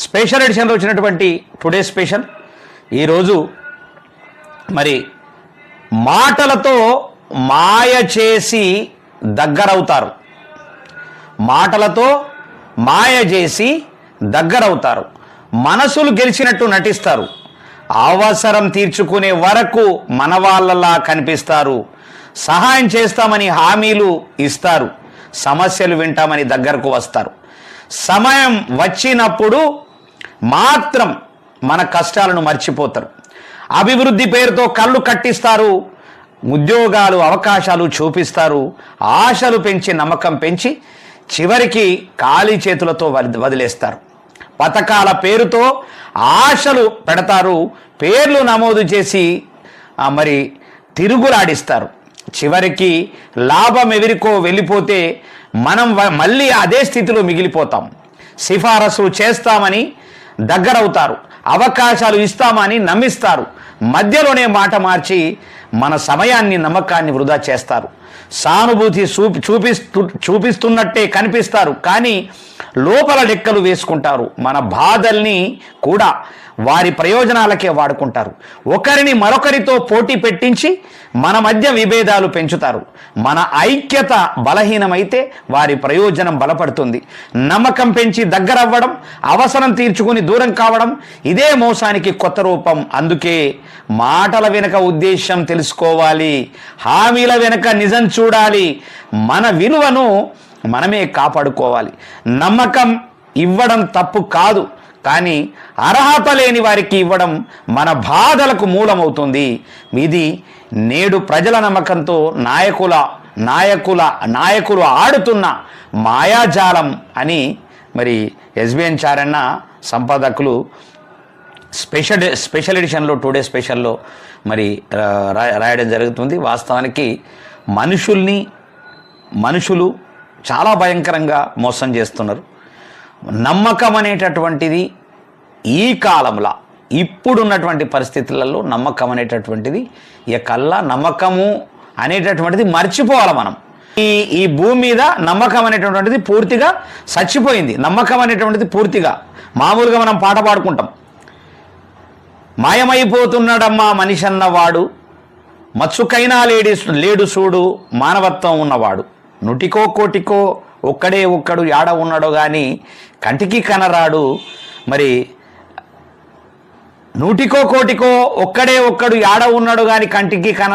Special ఎడిషన్లో వచ్చినటువంటి today special ఈరోజు మరి మాటలతో మాయ చేసి దగ్గరవుతారు. మాటలతో మాయ చేసి దగ్గరవుతారు. మనసులు గెలిచినట్టు నటిస్తారు. అవసరం తీర్చుకునే వరకు మన వాళ్ళలా కనిపిస్తారు. సహాయం చేస్తామని హామీలు ఇస్తారు. సమస్యలు వింటామని దగ్గరకు వస్తారు. సమయం వచ్చినప్పుడు మాత్రం మన కష్టాలను మర్చిపోతారు. అభివృద్ధి పేరుతో కళ్ళు కట్టిస్తారు. ఉద్యోగాలు అవకాశాలు చూపిస్తారు. ఆశలు పెంచి నమ్మకం పెంచి చివరికి ఖాళీ చేతులతో వదిలేస్తారు. పథకాల పేరుతో ఆశలు పెడతారు. పేర్లు నమోదు చేసి మరి తిరుగులాడిస్తారు. చివరికి లాభం ఎవరికో వెళ్ళిపోతే మనం మళ్ళీ అదే స్థితిలో మిగిలిపోతాం. సిఫారసు చేస్తామని దగ్గరవుతారు. అవకాశాలు ఇస్తామని నమ్మిస్తారు. మధ్యలోనే మాట మార్చి మన సమయాన్ని నమ్మకాన్ని వృధా చేస్తారు. సానుభూతి చూపిస్తున్నట్టే కనిపిస్తారు. కానీ లోపల లెక్కలు వేసుకుంటారు. మన బాధల్ని కూడా వారి ప్రయోజనాలకే వాడుకుంటారు. ఒకరిని మరొకరితో పోటీ పెట్టించి మన మధ్య విభేదాలు పెంచుతారు. మన ఐక్యత బలహీనమైతే వారి ప్రయోజనం బలపడుతుంది. నమ్మకం పెంచి దగ్గరవ్వడం, అవసరం తీర్చుకుని దూరం కావడం ఇదే మోసానికి కొత్త రూపం. అందుకే మాటల వెనుక ఉద్దేశం తెలుసుకోవాలి. హామీల వెనుక నిజం చూడాలి. మన విలువను మనమే కాపాడుకోవాలి. నమ్మకం ఇవ్వడం తప్పు కాదు, కానీ అర్హత లేని వారికి ఇవ్వడం మన బాధలకు మూలమవుతుంది. ఇది నేడు ప్రజల నమ్మకంతో నాయకులు ఆడుతున్న మాయాజాలం అని మరి ఎస్బిఎన్ చారన్న సంపాదకులు స్పెషల్ ఎడిషన్లో టుడే స్పెషల్లో మరి రాయడం జరుగుతుంది. వాస్తవానికి మనుషులు చాలా భయంకరంగా మోసం చేస్తున్నారు. నమ్మకం అనేటటువంటిది ఈ కాలంలో ఇప్పుడున్నటువంటి పరిస్థితులలో నమ్మకం అనేటటువంటిది నమ్మకము అనేటటువంటిది మర్చిపోవాలి మనం. ఈ భూమి మీద నమ్మకం అనేటటువంటిది పూర్తిగా చచ్చిపోయింది. నమ్మకం అనేటువంటిది పూర్తిగా మామూలుగా మనం పాట పాడుకుంటాం. మాయమైపోతున్నాడమ్మా మనిషి అన్నవాడు, మచ్చుకైనా లేడు చూడు మానవత్వం ఉన్నవాడు. నుటికో కోటికో ఒక్కడు యాడ ఉన్నాడో కానీ కంటికి కనరాడు. మరి నూటికో కోటికో ఒక్కడు యాడ ఉన్నాడు కానీ కంటికి కన